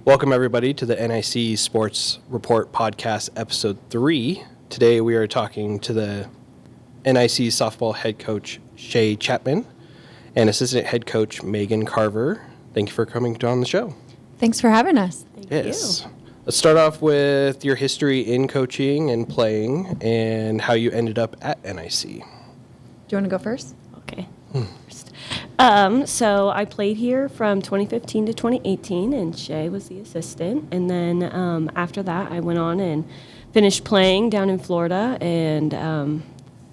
Welcome, everybody, to the NIC Sports Report Podcast, Episode 3. Today, we are talking to the NIC softball head coach, Shay Chapman, and assistant head coach, Megan Carver. Thank you for coming on the show. Thanks for having us. Thank you. Let's start off with your history in coaching and playing and how you ended up at NIC. Do you want to go first? Okay. So I played here from 2015 to 2018, and Shay was the assistant. And then after that, I went on and finished playing down in Florida. And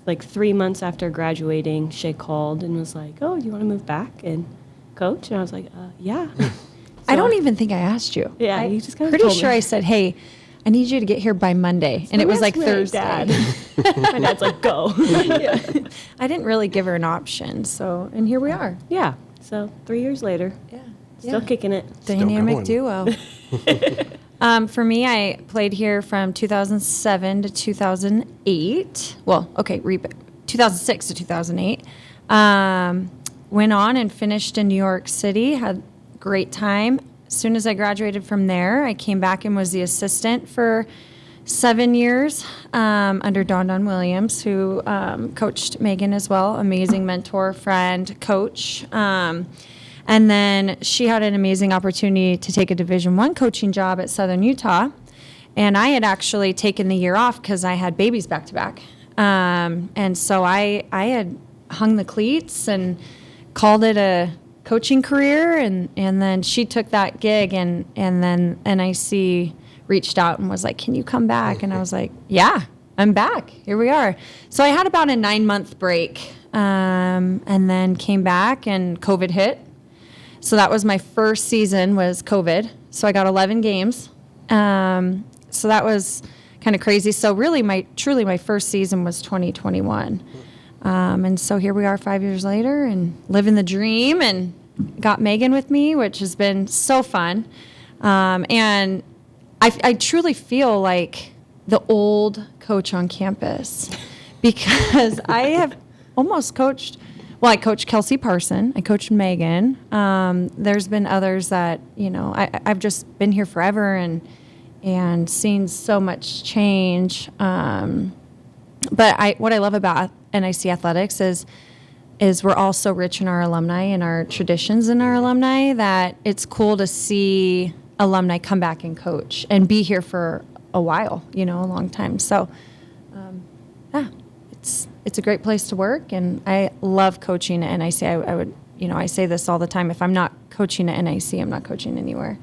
like 3 months after graduating, Shay called and was like, "Oh, you want to move back and coach?" And I was like, "Yeah." I don't even think I asked you. Yeah, you just kind of pretty told sure me. I said, "Hey, I need you to get here by Monday," and it was like Thursday. My dad's like, "Go." Yeah. I didn't really give her an option, and here we are. Yeah. So 3 years later, still kicking it. Dynamic duo. For me, I played here from 2007 to 2008. 2006 to 2008. Went on and finished in New York City. Had great time. As soon as I graduated from there, I came back and was the assistant for 7 years under Don Williams, who coached Megan as well. Amazing mentor, friend, coach. And then she had an amazing opportunity to take a Division I coaching job at Southern Utah. And I had actually taken the year off because I had babies back to back. And so I had hung the cleats and called it a coaching career, and then she took that gig, and then NIC reached out and was like, "Can you come back?" And I was like, "Yeah, I'm back. Here we are." So I had about a 9-month break, and then came back, and COVID hit. So that was my first season was COVID. So I got 11 games. So that was kind of crazy. So really my first season was 2021. And so here we are 5 years later and living the dream, and got Megan with me, which has been so fun. And I truly feel like the old coach on campus because I have almost coached. Well, I coached Kelsey Parson. I coached Megan. There's been others that, I've just been here forever and seen so much change. But what I love about NIC Athletics is we're all so rich in our alumni and our traditions in our alumni that it's cool to see alumni come back and coach and be here for a while, a long time. So, it's a great place to work, and I love coaching at NIC. I would, I say this all the time. If I'm not coaching at NIC, I'm not coaching anywhere.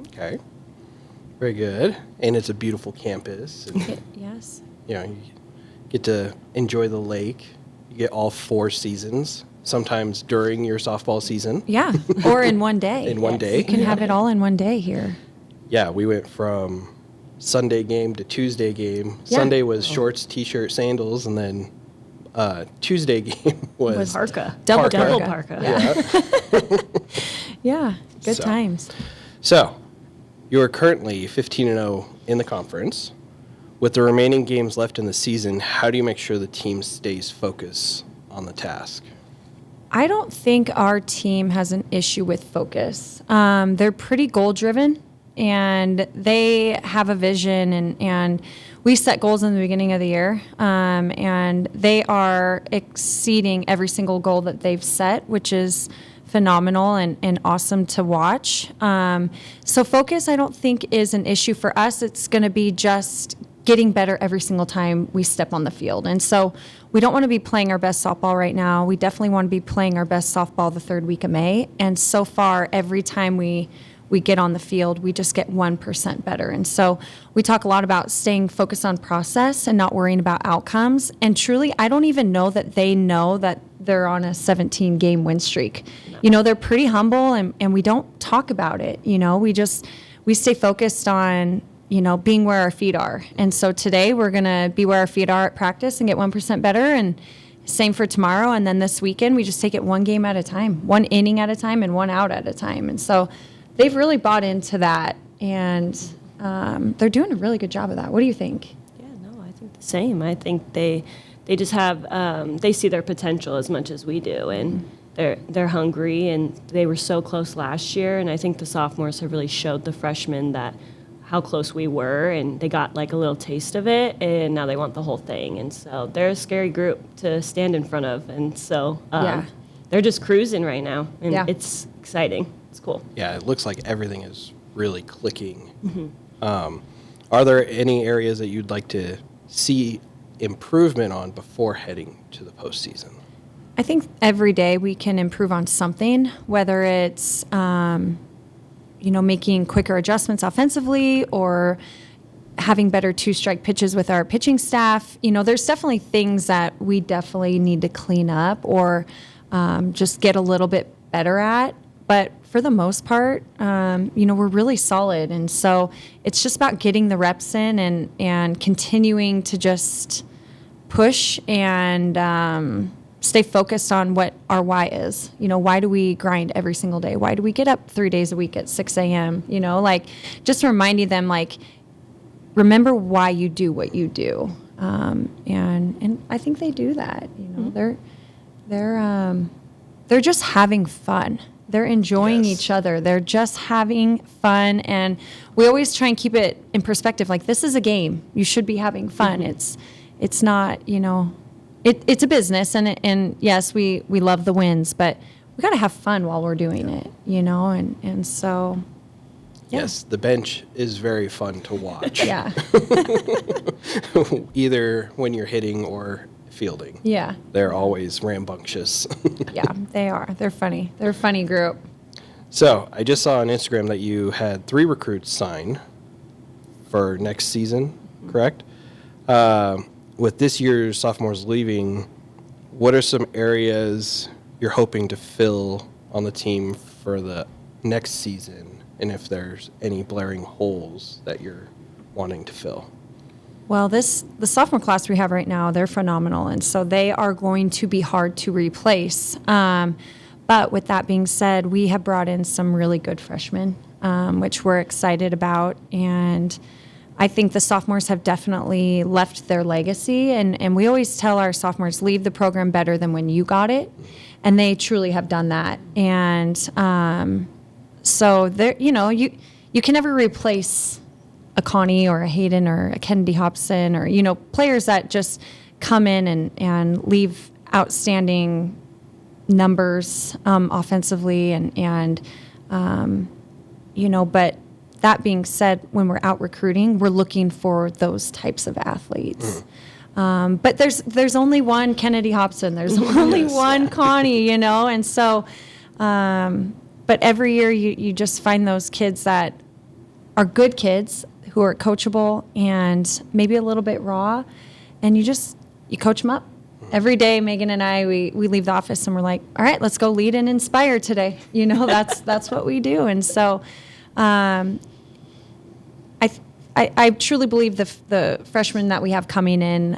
Okay. Very good. And it's a beautiful campus. And, yes. you get to enjoy the lake. You get all 4 seasons, sometimes during your softball season. Yeah, or in one day. In one day. You can have it all in one day here. Yeah, we went from Sunday game to Tuesday game. Yeah. Sunday was shorts, T-shirt, sandals, and then Tuesday game was parka. Double parka. Yeah. Yeah, good times. So, you are currently 15-0 in the conference. With the remaining games left in the season, how do you make sure the team stays focused on the task? I don't think our team has an issue with focus. They're pretty goal-driven, and they have a vision, and we set goals in the beginning of the year, and they are exceeding every single goal that they've set, which is phenomenal and awesome to watch. So focus, I don't think, is an issue for us. It's going to be just getting better every single time we step on the field. And so we don't want to be playing our best softball right now. We definitely want to be playing our best softball the 3rd week of May. And so far, every time we get on the field, we just get 1% better. And so we talk a lot about staying focused on process and not worrying about outcomes. And truly, I don't even know that they know that they're on a 17-game win streak. No. They're pretty humble, and we don't talk about it. We stay focused on, being where our feet are. And so today we're going to be where our feet are at practice and get 1% better. And same for tomorrow. And then this weekend, we just take it one game at a time, one inning at a time, and one out at a time. And so they've really bought into that, and they're doing a really good job of that. What do you think? Yeah, no, I think the same. I think they just have, they see their potential as much as we do. And they're hungry, and they were so close last year. And I think the sophomores have really showed the freshmen that how close we were, and they got like a little taste of it, and now they want the whole thing. And so they're a scary group to stand in front of, and so they're just cruising right now, and it's exciting. It's cool. Yeah, it looks like everything is really clicking. Are there any areas that you'd like to see improvement on before heading to the postseason? I think every day we can improve on something, whether it's making quicker adjustments offensively or having better two-strike pitches with our pitching staff. There's definitely things that we definitely need to clean up or just get a little bit better at. But for the most part, we're really solid. And so it's just about getting the reps in and continuing to just push and stay focused on what our why is. Why do we grind every single day? Why do we get up 3 days a week at 6 a.m.? Just reminding them, remember why you do what you do. And I think they do that. They're just having fun. They're enjoying each other. They're just having fun. And we always try and keep it in perspective. This is a game. You should be having fun. It's not, it's a business. And yes, we love the wins, but we got to have fun while we're doing it, and so. Yeah. Yes, the bench is very fun to watch. Yeah. Either when you're hitting or fielding. Yeah. They're always rambunctious. Yeah, they are. They're funny. They're a funny group. So I just saw on Instagram that you had 3 recruits sign for next season, correct? With this year's sophomores leaving, what are some areas you're hoping to fill on the team for the next season? And if there's any blaring holes that you're wanting to fill? Well, the sophomore class we have right now, they're phenomenal, and so they are going to be hard to replace. But with that being said, we have brought in some really good freshmen, which we're excited about, and I think the sophomores have definitely left their legacy, and we always tell our sophomores, leave the program better than when you got it, and they truly have done that. And so there, you can never replace a Connie or a Hayden or a Kennedy Hobson or, players that just come in and leave outstanding numbers offensively but that being said, when we're out recruiting, we're looking for those types of athletes. But there's only one Kennedy Hobson. There's only one Connie, and so, but every year you just find those kids that are good kids who are coachable and maybe a little bit raw, and you coach them up. Every day, Megan and I, we leave the office and we're like, all right, let's go lead and inspire today. That's what we do. And so I truly believe the freshmen that we have coming in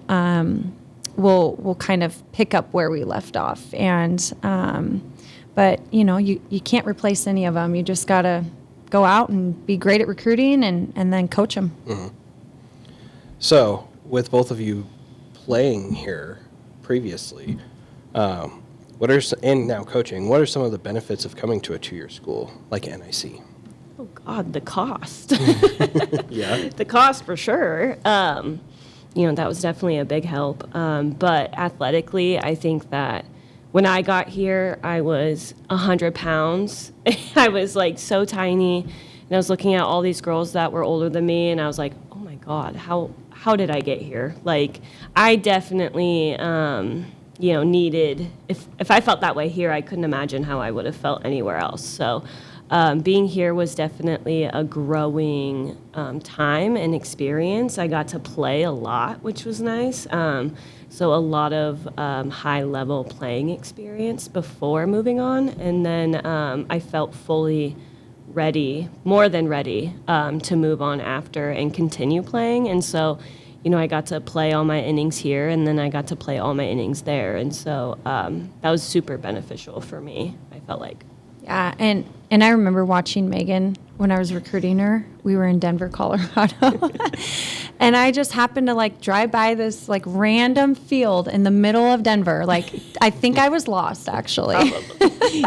will kind of pick up where we left off. And but you can't replace any of them. You just got to go out and be great at recruiting and then coach them. Mm-hmm. So with both of you playing here previously, and now coaching, what are some of the benefits of coming to a 2-year school like NIC? Oh God, the cost. Yeah. The cost for sure. That was definitely a big help. But athletically, I think that when I got here, I was 100 pounds. I was so tiny, and I was looking at all these girls that were older than me, and I was like, oh my God, how did I get here? I definitely, needed, if I felt that way here, I couldn't imagine how I would have felt anywhere else. So being here was definitely a growing time and experience. I got to play a lot, which was nice. So a lot of high-level playing experience before moving on. And then I felt fully ready, more than ready, to move on after and continue playing. And so, I got to play all my innings here, and then I got to play all my innings there. And so that was super beneficial for me, I felt like. Yeah, and I remember watching Megan when I was recruiting her. We were in Denver, Colorado. And I just happened to like drive by this like random field in the middle of Denver. Like, I think I was lost actually.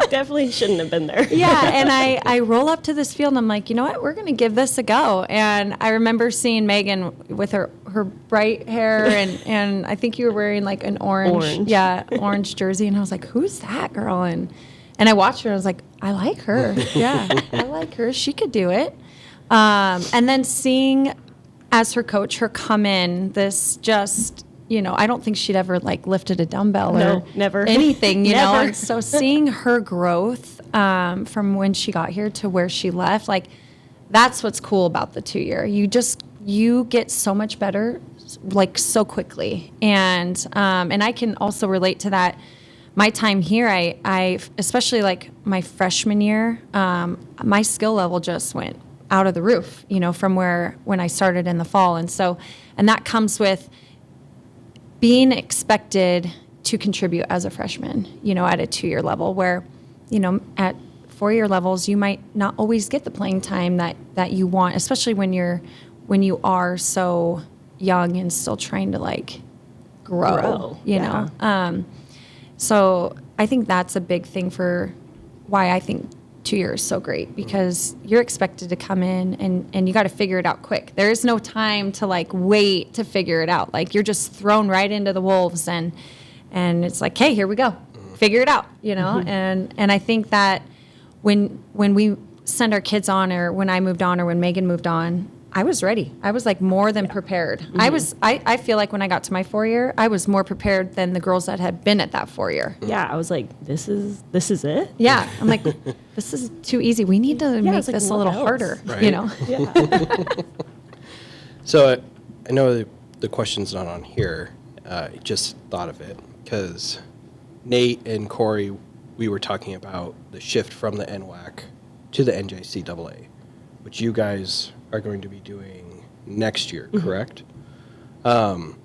Definitely shouldn't have been there. Yeah. And I roll up to this field and I'm like, you know what? We're going to give this a go. And I remember seeing Megan with her bright hair and I think you were wearing like an orange jersey. And I was like, who's that girl? And I watched her and I was like, I like her. Yeah, I like her. She could do it. And then seeing as her coach, her come in, this just, I don't think she'd ever like lifted a dumbbell or never. anything, you know? Never. And so seeing her growth from when she got here to where she left, like that's what's cool about the 2-year. You get so much better like so quickly. And I can also relate to that. My time here, I especially like my freshman year, my skill level just went out of the roof, from when I started in the fall. And that comes with being expected to contribute as a freshman, at a 2-year level where, at 4-year levels, you might not always get the playing time that you want, especially when you are so young and still trying to like grow. So I think that's a big thing for why I think 2 years is so great, because you're expected to come in and you got to figure it out quick. There is no time to like wait to figure it out. Like you're just thrown right into the wolves and it's like, hey, here we go. Figure it out, And I think that when we send our kids on, or when I moved on, or when Megan moved on, I was ready. I was like more than prepared. I feel like when I got to my 4-year, I was more prepared than the girls that had been at that 4-year. Yeah, I was like, this is it? Yeah. I'm like, this is too easy. We need to make this a little harder, right? Yeah. So I know the question's not on here. I just thought of it because Nate and Corey, we were talking about the shift from the NWAC to the NJCAA, which you guys are going to be doing next year, correct? And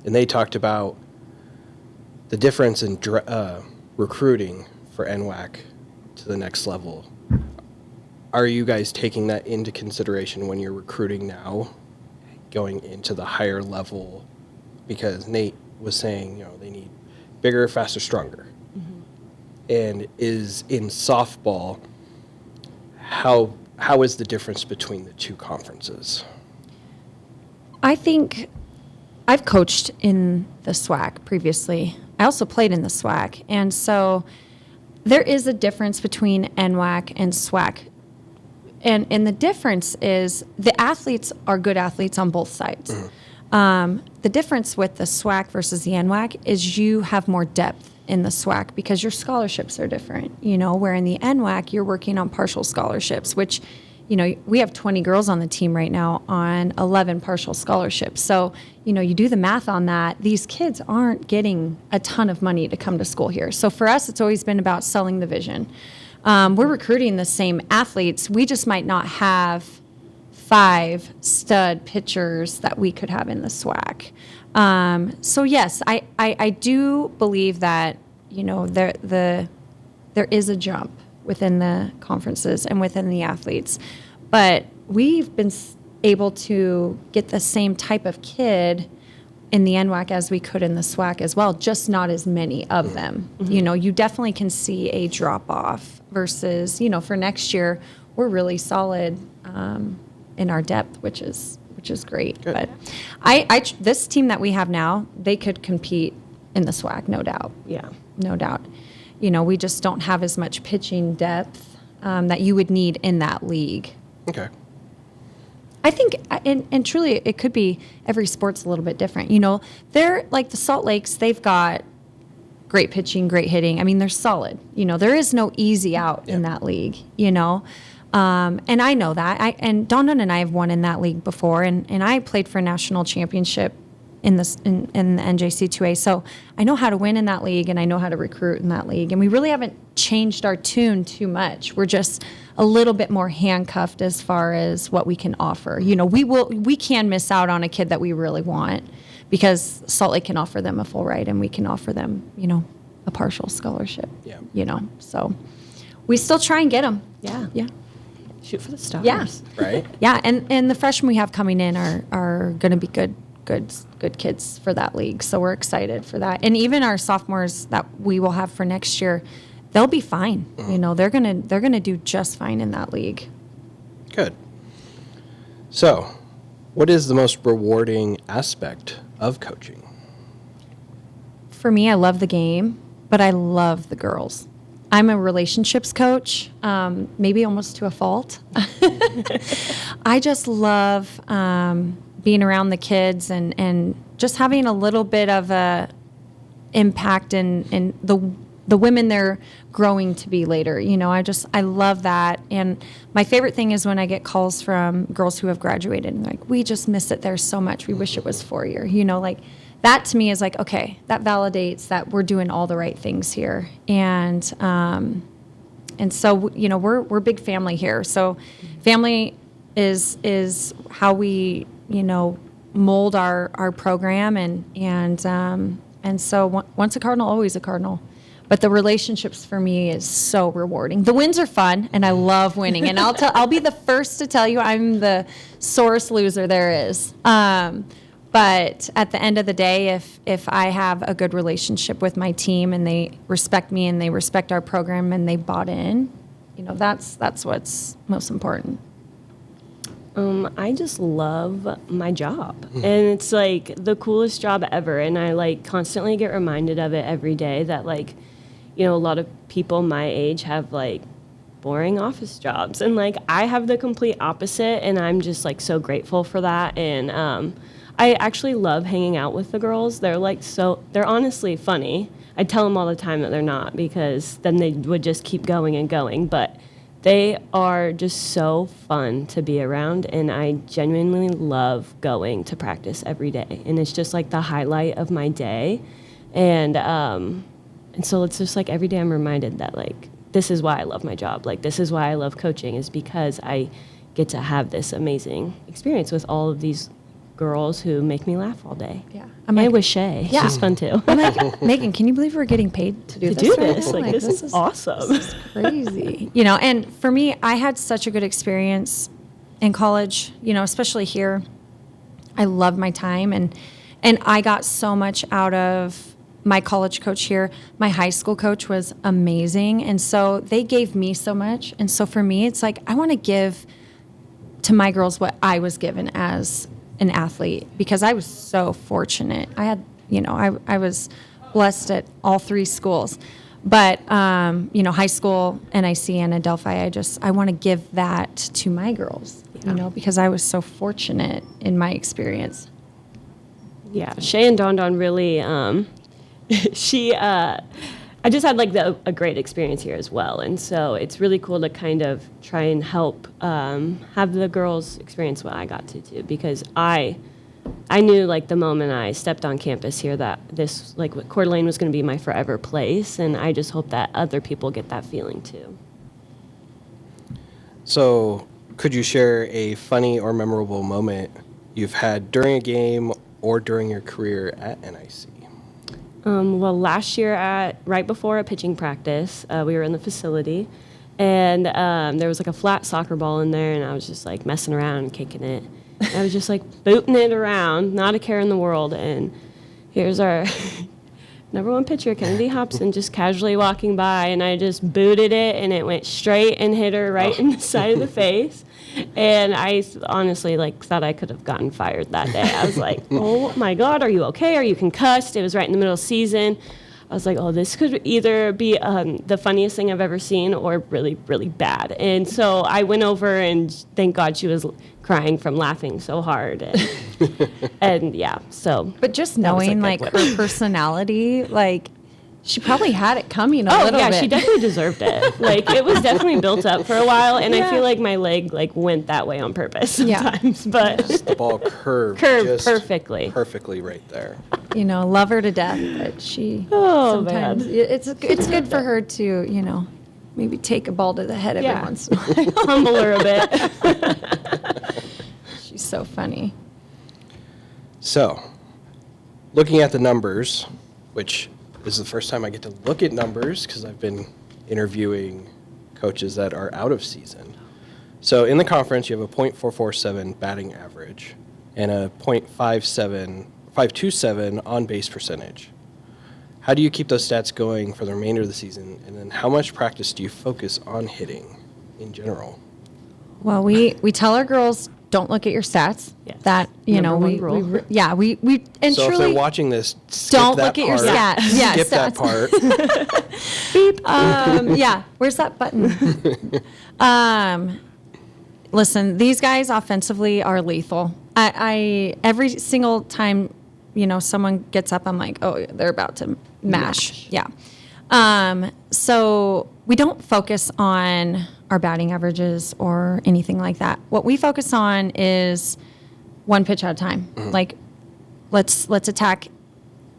they talked about the difference in recruiting for NWAC to the next level. Are you guys taking that into consideration when you're recruiting now, going into the higher level? Because Nate was saying, they need bigger, faster, stronger. And is in softball, how is the difference between the two conferences? I think I've coached in the SWAC previously. I also played in the SWAC. And so there is a difference between NWAC and SWAC. And the difference is the athletes are good athletes on both sides. The difference with the SWAC versus the NWAC is you have more depth in the SWAC because your scholarships are different, where in the NWAC you're working on partial scholarships, which, we have 20 girls on the team right now on 11 partial scholarships. So, you do the math on that. These kids aren't getting a ton of money to come to school here. So for us, it's always been about selling the vision. We're recruiting the same athletes. We just might not have 5 stud pitchers that we could have in the SWAC. So yes, I do believe that, there is a jump within the conferences and within the athletes, but we've been able to get the same type of kid in the NWAC as we could in the SWAC as well, just not as many of them. You definitely can see a drop off versus, for next year, we're really solid in our depth, which is great. Good. But this team that we have now, they could compete in the SWAC, no doubt. Yeah. No doubt. We just don't have as much pitching depth that you would need in that league. Okay. I think, and truly, it could be every sport's a little bit different. They're like the Salt Lakes, they've got great pitching, great hitting. I mean, they're solid. There is no easy out in that league, And I know that. And Dondon and I have won in that league before, and I played for a national championship in the NJC2A. So I know how to win in that league, and I know how to recruit in that league. And we really haven't changed our tune too much. We're just a little bit more handcuffed as far as what we can offer. We can miss out on a kid that we really want because Salt Lake can offer them a full ride, and we can offer them, a partial scholarship. Yeah. So we still try and get them. Yeah. Yeah. Shoot for the stars. Yeah. right? Yeah, and the freshmen we have coming in are going to be good kids for that league. So we're excited for that. And even our sophomores that we will have for next year, they'll be fine. You know, they're gonna do just fine in that league. Good. So, what is the most rewarding aspect of coaching? For me, I love the game, but I love the girls. I'm a relationships coach, maybe almost to a fault. I just love being around the kids and just having a little bit of a impact in the women they're growing to be later. You know, I love that. And my favorite thing is when I get calls from girls who have graduated and like, we just miss it there so much. We wish it was 4 year. You know, like that to me is like, okay, that validates that we're doing all the right things here. And so, you know, we're big family here. So family is how we, you know, mold our program and so once a Cardinal, always a Cardinal. But the relationships for me is so rewarding. The wins are fun, and I love winning. And I'll be the first to tell you I'm the sorest loser there is. But at the end of the day, if I have a good relationship with my team and they respect me and they respect our program and they bought in, you know, that's what's most important. I just love my job, and it's like the coolest job ever. And I like constantly get reminded of it every day that like, you know, a lot of people my age have like boring office jobs, and like I have the complete opposite, and I'm just like so grateful for that. And I actually love hanging out with the girls. They're like they're honestly funny. I tell them all the time that they're not, because then they would just keep going and going, but they are just so fun to be around, and I genuinely love going to practice every day. And it's just like the highlight of my day. And so it's just like every day I'm reminded that like this is why I love my job. Like this is why I love coaching, is because I get to have this amazing experience with all of these girls who make me laugh all day. Yeah. And with Shay. Yeah. She's fun too. I'm like, Megan, can you believe we're getting paid to do this? Right now? Like, this is awesome. This is crazy. You know, and for me, I had such a good experience in college, you know, especially here. I loved my time, and I got so much out of my college coach here. My high school coach was amazing, and so they gave me so much. And so for me, it's like I want to give to my girls what I was given as an athlete, because I was so fortunate. I had, you know, I was blessed at all three schools, but you know, high school, NIC, and Adelphi, I want to give that to my girls, you know, because I was so fortunate in my experience. Yeah, Shay and Don really, I just had like a great experience here as well. And so it's really cool to kind of try and help have the girls experience what I got to do, because I knew like the moment I stepped on campus here that this, like Coeur d'Alene was going to be my forever place. And I just hope that other people get that feeling too. So, could you share a funny or memorable moment you've had during a game or during your career at NIC? Well, last year right before a pitching practice, we were in the facility, and there was like a flat soccer ball in there, and I was just like messing around and kicking it. And I was just like booting it around, not a care in the world. And here's our number one pitcher, Kennedy Hobson, just casually walking by, and I just booted it, and it went straight and hit her right in the side of the face. And I honestly like thought I could have gotten fired that day. I was like, oh my God, are you okay? Are you concussed? It was right in the middle of season. I was like, oh, this could either be the funniest thing I've ever seen or really, really bad. And so I went over, and thank God she was crying from laughing so hard. And yeah, so. But just knowing like her personality, like she probably had it coming a little bit. Oh yeah, she definitely deserved it. Like it was definitely built up for a while, and I feel like my leg like went that way on purpose sometimes. Yeah. But just the ball curved perfectly right there. You know, love her to death, but she sometimes it's good for her to, you know, maybe take a ball to the head every once in a while. Humble her a bit. She's so funny. So, looking at the numbers, which this is the first time I get to look at numbers because I've been interviewing coaches that are out of season. So in the conference, you have a .447 batting average and a .527 on-base percentage. How do you keep those stats going for the remainder of the season? And then how much practice do you focus on hitting in general? Well, we tell our girls, don't look at your stats. Yes. That, Number one rule. we and So truly if they're watching this, skip don't that look at your part. stats. Yeah, Skip that stats. part. Yeah, where's that button? Listen, these guys offensively are lethal. I every single time, someone gets up, I'm like, oh, they're about to mash. Yeah. So we don't focus on our batting averages or anything like that. What we focus on is one pitch at a time. Mm-hmm. Like, let's attack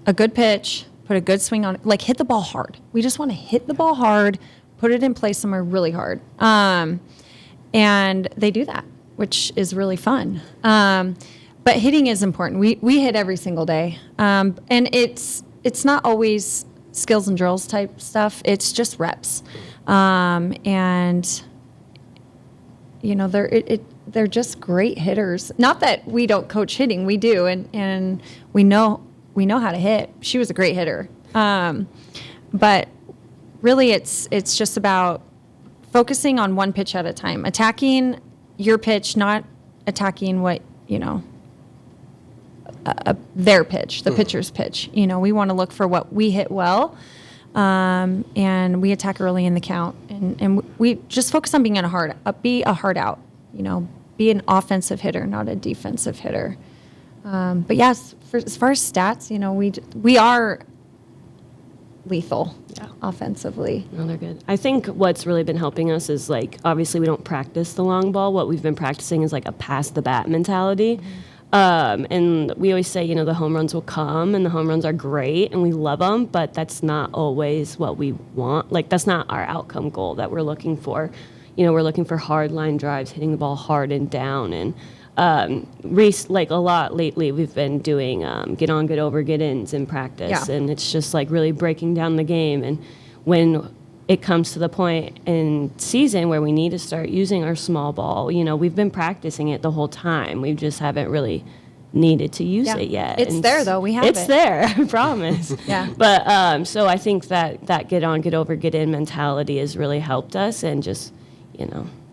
a good pitch, put a good swing on it, like hit the ball hard. We just want to hit the ball hard, put it in place somewhere really hard. And they do that, which is really fun. But hitting is important. We hit every single day. And it's not always skills and drills type stuff. It's just reps. And they're just great hitters. Not that we don't coach hitting, we do, and we know how to hit. She was a great hitter. But really it's just about focusing on one pitch at a time, attacking your pitch, not attacking what, their pitch, the pitcher's pitch. We want to look for what we hit well, and we attack early in the count. And we just focus on being be a hard out, be an offensive hitter, not a defensive hitter. But yes, as far as stats, we are lethal offensively. No, they're good. I think what's really been helping us is, obviously we don't practice the long ball. What we've been practicing is a pass the bat mentality. And we always say, the home runs will come, and the home runs are great and we love them, but that's not always what we want. That's not our outcome goal that we're looking for. We're looking for hard line drives, hitting the ball hard and down. And a lot lately we've been doing get on, get over, get ins in practice. Yeah. And it's just really breaking down the game. And when it comes to the point in season where we need to start using our small ball, we've been practicing it the whole time. We just haven't really needed to use it yet. It's there though. We have it's it. there, I promise. Yeah. But so I think that get on, get over, get in mentality has really helped us, and just,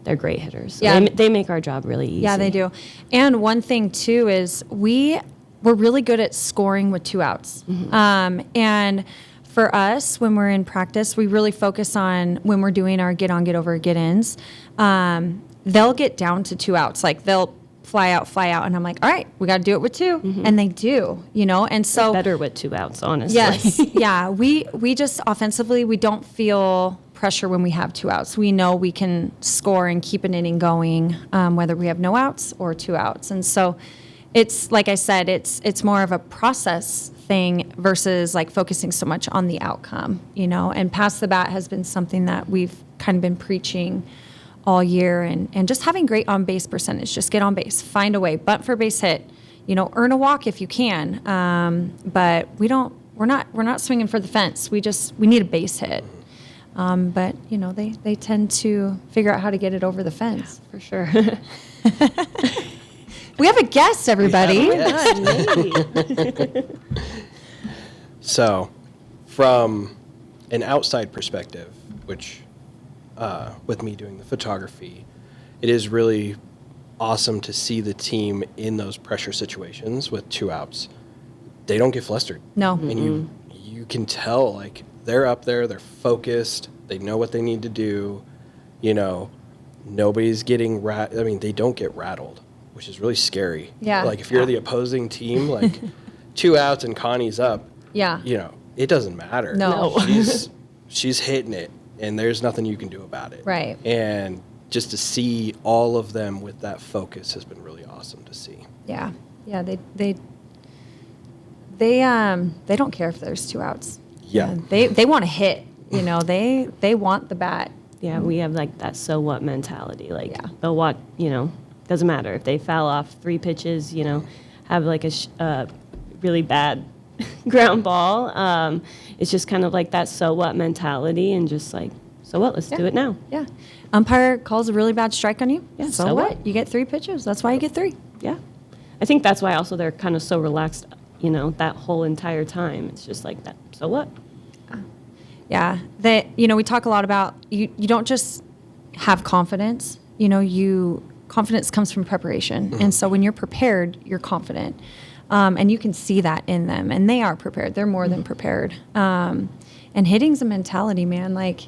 they're great hitters. So Yeah. they make our job really easy. Yeah, they do. And one thing too is we're really good at scoring with 2 outs. Mm-hmm. And for us, when we're in practice, we really focus on when we're doing our get on, get over, get ins. They'll get down to 2 outs. They'll fly out, and I'm like, all right, we got to do it with 2. Mm-hmm. And they do, and so better with 2 outs, honestly. yes, yeah. We just offensively, we don't feel pressure when we have 2 outs. We know we can score and keep an inning going, whether we have no outs or 2 outs. And so it's, like I said, it's more of a process thing versus focusing so much on the outcome, and pass the bat has been something that we've kind of been preaching all year, and just having great on base percentage. Just get on base, find a way, bunt for base hit, earn a walk if you can. But we're not swinging for the fence. We need a base hit. But they tend to figure out how to get it over the fence. For sure. We have a guest, everybody. So, from an outside perspective, which with me doing the photography, it is really awesome to see the team in those pressure situations with 2 outs. They don't get flustered. No. And you can tell, they're up there, they're focused, they know what they need to do, nobody's getting they don't get rattled, which is really scary. Yeah. If you're the opposing team, 2 outs and Connie's up, Yeah. it doesn't matter. No. She's hitting it, and there's nothing you can do about it. Right. And just to see all of them with that focus has been really awesome to see. Yeah. Yeah. They don't care if there's 2 outs. Yeah. They want to hit. They want the bat. Yeah, we have that so what mentality. Yeah. They'll watch, doesn't matter if they foul off 3 pitches, have a really bad ground ball. It's just kind of that so what mentality, and just so what? Let's do it now. Yeah. Umpire calls a really bad strike on you. Yeah, So so what? what? You get 3 pitches. That's why you get 3. Yeah. I think that's why also they're kind of so relaxed, that whole entire time. It's just like that. So what? Yeah. We talk a lot about you don't just have confidence. Confidence comes from preparation. And so when you're prepared, you're confident. And you can see that in them. And they are prepared. They're more than prepared. And hitting's a mentality, man. Like,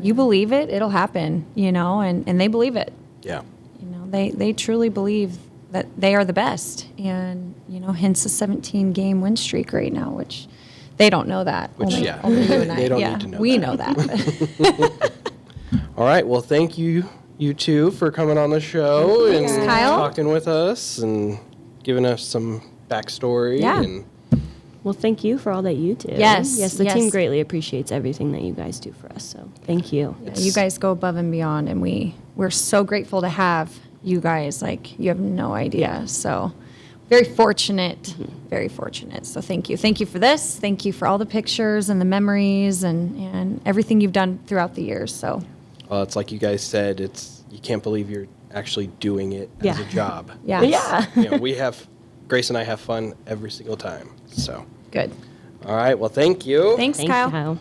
you believe it, it'll happen, and they believe it. Yeah. They truly believe that they are the best. And, hence the 17-game win streak right now, which they don't know that. Which, only, yeah. only you and I. They don't yeah, need to know we that. know that. All right. Well, thank you two for coming on the show Thanks, and Kyle. talking with us and giving us some backstory. Yeah. And Well, thank you for all that you do. Yes, Yes, the yes. team greatly appreciates everything that you guys do for us. So thank you. You guys go above and beyond, and we're so grateful to have you guys. Like, you have no idea. So very fortunate, very fortunate. So thank you. Thank you for this. Thank you for all the pictures and the memories and everything you've done throughout the years. So it's like you guys said, you can't believe you're actually doing it as Yeah. a job. yeah. Yeah. Grace and I have fun every single time. So, Good. all right. Well, thank you. Thanks, Thanks, Kyle. Kyle.